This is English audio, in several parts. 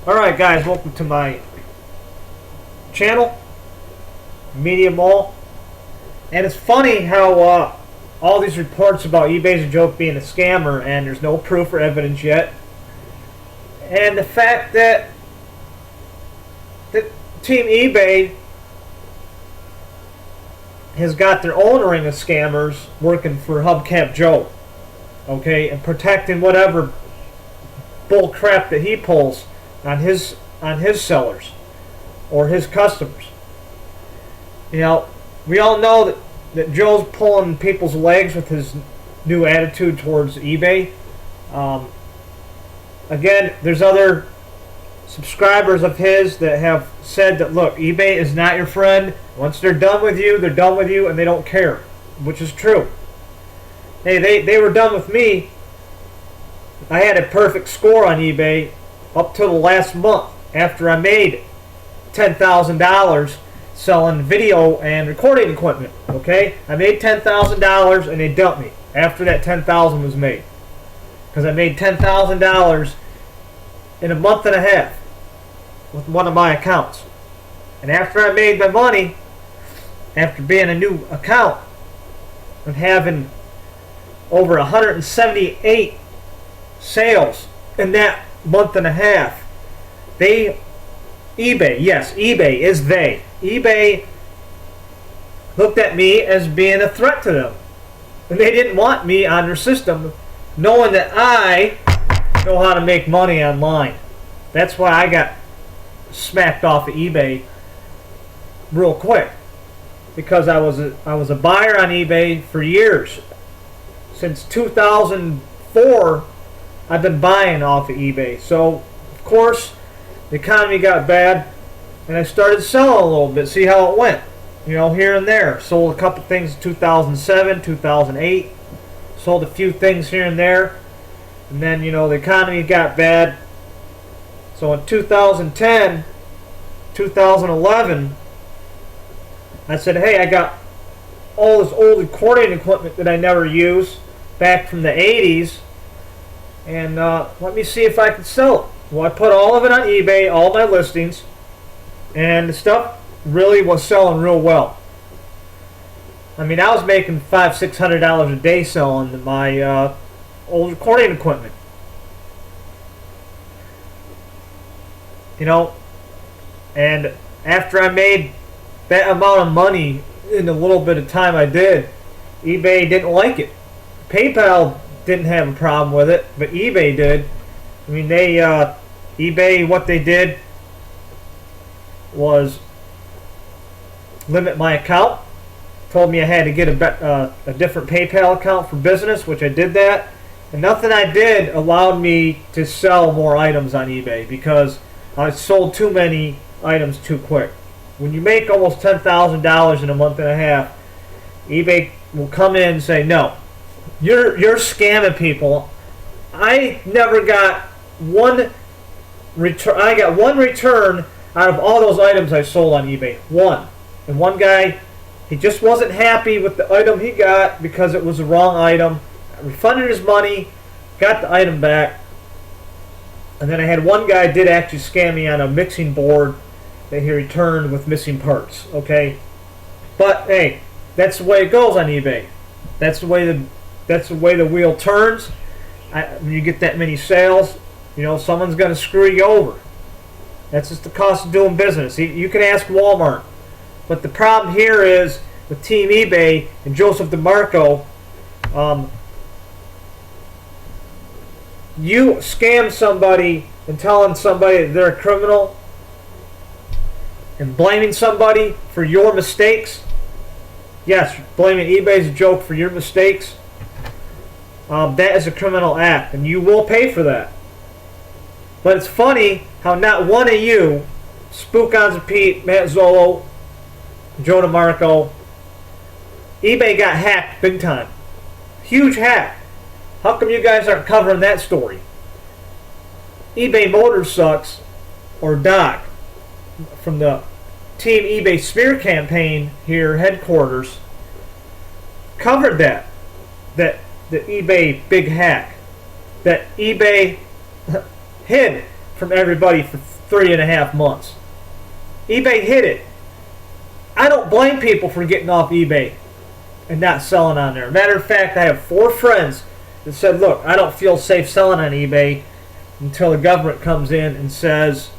Alright guys, welcome to my channel, Media Mall. And it's funny how all these reports about eBay's a joke being a scammer and there's no proof or evidence yet. And the fact that Team eBay has got their own ring of scammers working for Hubcap Joe, okay, and protecting whatever bull crap that he pulls on his sellers or his customers. You know, we all know that Joe's pulling people's legs with his new attitude towards eBay. Again, there's other subscribers of his that have said that, look, eBay is not your friend. Once they're done with you, they're done with you, and they don't care, which is true. Hey, they were done with me. I had a perfect score on eBay up till the last month after I made $10,000 selling video and recording equipment. Okay, I made $10,000 and they dumped me after that $10,000 was made, because I made $10,000 in a month and a half with one of my accounts. And after I made my money, after being a new account and having over 178 sales in that month and a half, eBay looked at me as being a threat to them, and they didn't want me on their system, knowing that I know how to make money online. That's why I got smacked off of eBay real quick, because I was a buyer on eBay for years. Since 2004 I've been buying off of eBay. So of course the economy got bad and I started selling a little bit, see how it went, you know, here and there. Sold a couple things in 2007, 2008, sold a few things here and there, and then, you know, the economy got bad. So in 2010, 2011, I said, hey, I got all this old recording equipment that I never use back from the 80s, and let me see if I can sell it. Well, I put all of it on eBay, all my listings, and the stuff really was selling real well. I mean, I was making $500–600 a day selling my old recording equipment. You know, and after I made that amount of money in the little bit of time I did, eBay didn't like it. PayPal didn't have a problem with it, but eBay did. I mean, eBay, what they did was limit my account. Told me I had to get a different PayPal account for business, which I did that. And nothing I did allowed me to sell more items on eBay, because I sold too many items too quick. When you make almost $10,000 in a month and a half, eBay will come in and say, no, you're scamming people. I never got one return. I got one return out of all those items I sold on eBay. One. And one guy, he just wasn't happy with the item he got because it was the wrong item. I refunded his money, got the item back. And then I had one guy did actually scam me on a mixing board that he returned with missing parts. Okay, but hey, that's the way it goes on eBay. That's the way the wheel turns. When you get that many sales, you know, someone's going to screw you over. That's just the cost of doing business. You can ask Walmart. But the problem here is with Team eBay and Joseph DeMarco. You scam somebody and telling somebody that they're a criminal and blaming somebody for your mistakes. Yes, blaming eBay's a joke for your mistakes. That is a criminal act, and you will pay for that. But it's funny how not one of you, Spook on Pete, Matt Zolo, Joe DeMarco, eBay got hacked big time. Huge hack. How come you guys aren't covering that story? eBay Motors Sucks, or Doc, from the Team eBay Smear campaign here, headquarters, covered that the eBay big hack that eBay hid from everybody for 3.5 months. eBay hit it. I don't blame people for getting off eBay and not selling on there. Matter of fact, I have 4 friends that said, look, I don't feel safe selling on eBay until the government comes in and says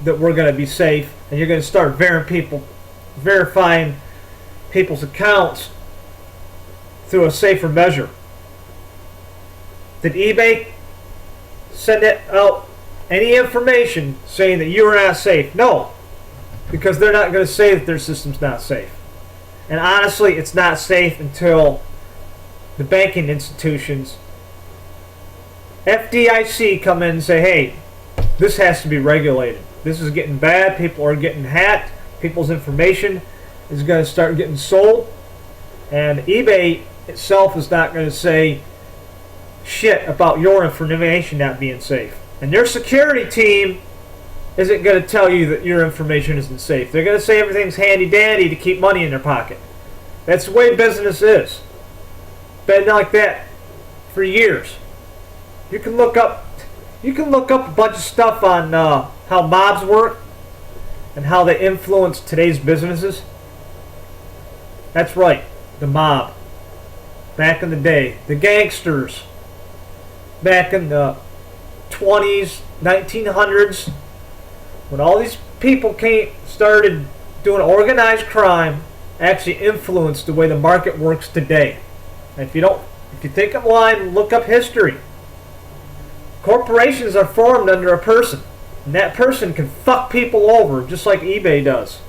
that we're going to be safe, and you're going to start verifying people's accounts through a safer measure. Did eBay send out any information saying that you are not safe? No, because they're not going to say that their system's not safe. And honestly, it's not safe until the banking institutions, FDIC, come in and say, hey, this has to be regulated. This is getting bad. People are getting hacked. People's information is going to start getting sold. And eBay itself is not going to say shit about your information not being safe. And their security team isn't going to tell you that your information isn't safe. They're going to say everything's handy-dandy to keep money in their pocket. That's the way business is. Been like that for years. You can look up a bunch of stuff on how mobs work and how they influence today's businesses. That's right, the mob. Back in the day, the gangsters. Back in the 20s, 1900s, when all these people started doing organized crime, actually influenced the way the market works today. And if you think I'm lying, look up history. Corporations are formed under a person, and that person can fuck people over just like eBay does.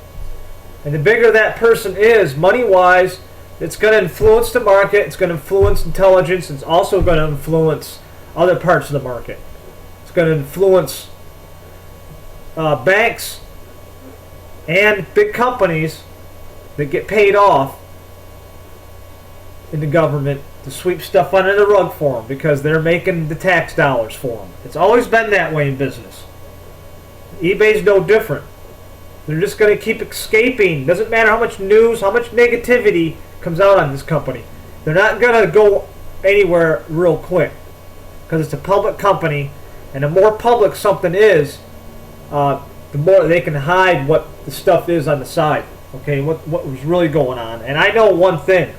And the bigger that person is, money-wise, it's going to influence the market, it's going to influence intelligence, it's also going to influence other parts of the market. It's going to influence banks and big companies that get paid off in the government to sweep stuff under the rug for them because they're making the tax dollars for them. It's always been that way in business. eBay's no different. They're just going to keep escaping. Doesn't matter how much news, how much negativity comes out on this company. They're not going to go anywhere real quick because it's a public company, and the more public something is, the more they can hide what the stuff is on the side. Okay, what was really going on. And I know one thing,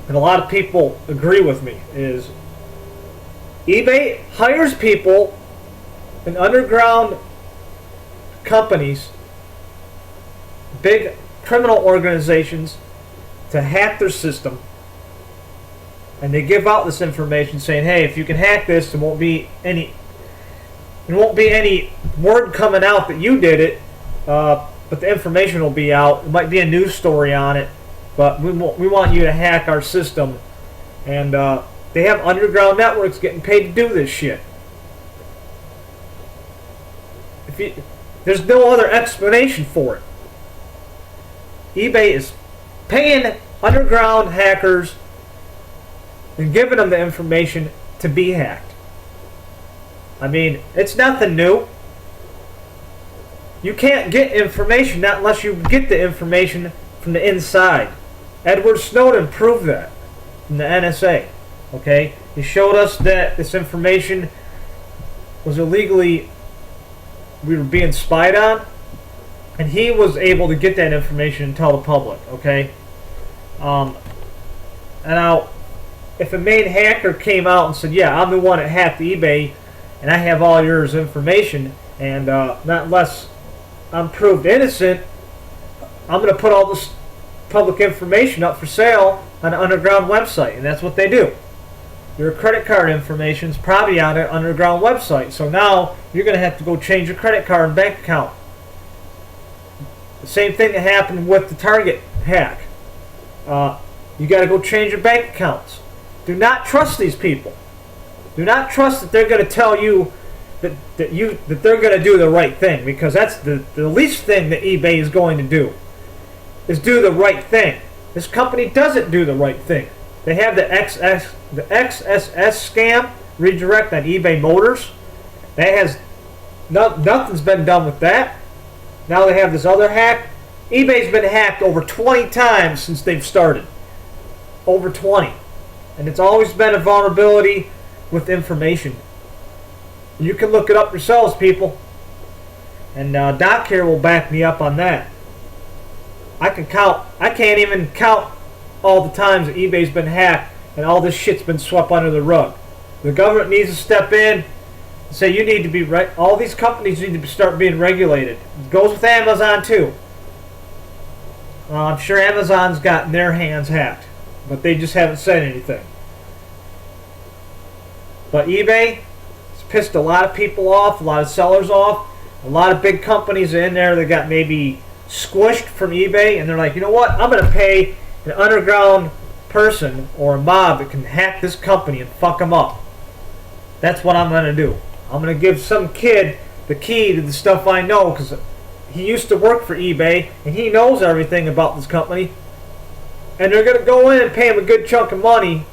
and a lot of people agree with me, is eBay hires people in underground companies, big criminal organizations, to hack their system, and they give out this information saying, hey, if you can hack this, there won't be any word coming out that you did it, but the information will be out. There might be a news story on it, but we want you to hack our system. And they have underground networks getting paid to do this shit. There's no other explanation for it. eBay is paying underground hackers and giving them the information to be hacked. I mean, it's nothing new. You can't get information not unless you get the information from the inside. Edward Snowden proved that from the NSA. Okay? He showed us that this information was illegally, we were being spied on, and he was able to get that information and tell the public. Okay? And now, if a main hacker came out and said, yeah, I'm the one that hacked eBay, and I have all yours information, and not unless I'm proved innocent, I'm going to put all this public information up for sale on an underground website. And that's what they do. Your credit card information is probably on an underground website. So now you're going to have to go change your credit card and bank account. The same thing that happened with the Target hack. You got to go change your bank accounts. Do not trust these people. Do not trust that they're going to tell you that they're going to do the right thing, because that's the least thing that eBay is going to do, is do the right thing. This company doesn't do the right thing. They have the XSS scam redirect on eBay Motors. That has nothing's been done with that. Now they have this other hack. eBay's been hacked over 20 times since they've started. Over 20. And it's always been a vulnerability with information. You can look it up yourselves, people. And Doc here will back me up on that. I can't even count all the times that eBay's been hacked and all this shit's been swept under the rug. The government needs to step in and say you need to be all these companies need to start being regulated. It goes with Amazon too. I'm sure Amazon's gotten their hands hacked, but they just haven't said anything. But eBay has pissed a lot of people off, a lot of sellers off. A lot of big companies in there that got maybe squished from eBay, and they're like, you know what, I'm going to pay an underground person or a mob that can hack this company and fuck them up. That's what I'm going to do. I'm going to give some kid the key to the stuff I know, because he used to work for eBay and he knows everything about this company, and they're going to go in and pay him a good chunk of money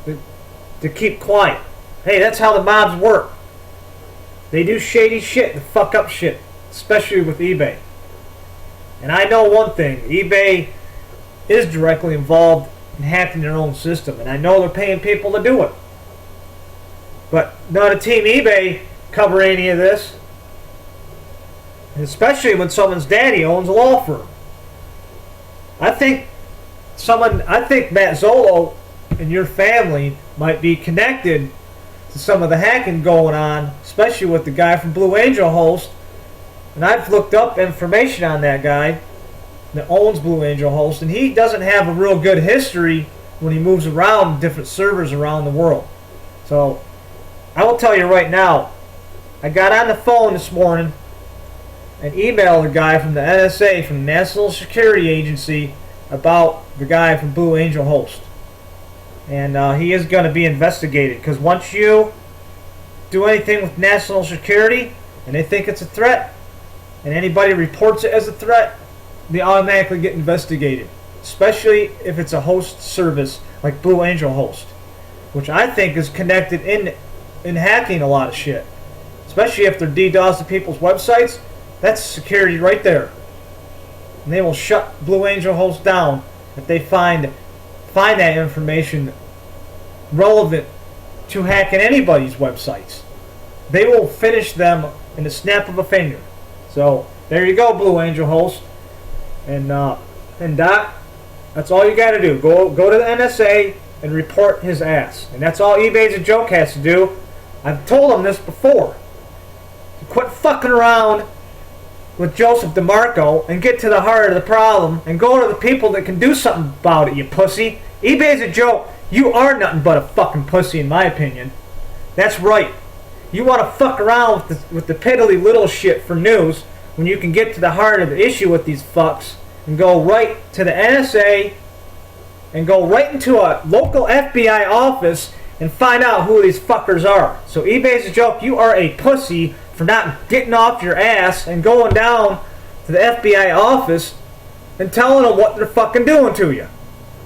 to keep quiet. Hey, that's how the mobs work. They do shady shit to fuck up shit, especially with eBay. And I know one thing, eBay is directly involved in hacking their own system, and I know they're paying people to do it. But none of Team eBay cover any of this. And especially when someone's daddy owns a law firm. I think Matt Zolo and your family might be connected to some of the hacking going on, especially with the guy from Blue Angel Host. And I've looked up information on that guy that owns Blue Angel Host, and he doesn't have a real good history when he moves around different servers around the world. So I will tell you right now, I got on the phone this morning and emailed a guy from the NSA, from the National Security Agency, about the guy from Blue Angel Host. And he is going to be investigated, because once you do anything with national security and they think it's a threat and anybody reports it as a threat, they automatically get investigated, especially if it's a host service like Blue Angel Host, which I think is connected in hacking a lot of shit, especially if they're DDoSing people's websites. That's security right there, and they will shut Blue Angel Host down if they find that information relevant to hacking anybody's websites. They will finish them in the snap of a finger. So there you go, Blue Angel Host, and Doc. That's all you got to do. Go to the NSA and report his ass, and that's all eBay's a joke has to do. I've told him this before. Quit fucking around with Joseph DeMarco and get to the heart of the problem and go to the people that can do something about it, you pussy. eBay's a joke. You are nothing but a fucking pussy, in my opinion. That's right. You want to fuck around with the piddly little shit for news when you can get to the heart of the issue with these fucks and go right to the NSA and go right into a local FBI office and find out who these fuckers are. So eBay's a joke. You are a pussy for not getting off your ass and going down to the FBI office and telling them what they're fucking doing to you.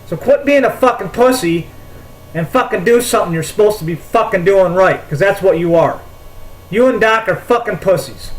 So quit being a fucking pussy and fucking do something you're supposed to be fucking doing right, because that's what you are. You and Doc are fucking pussies.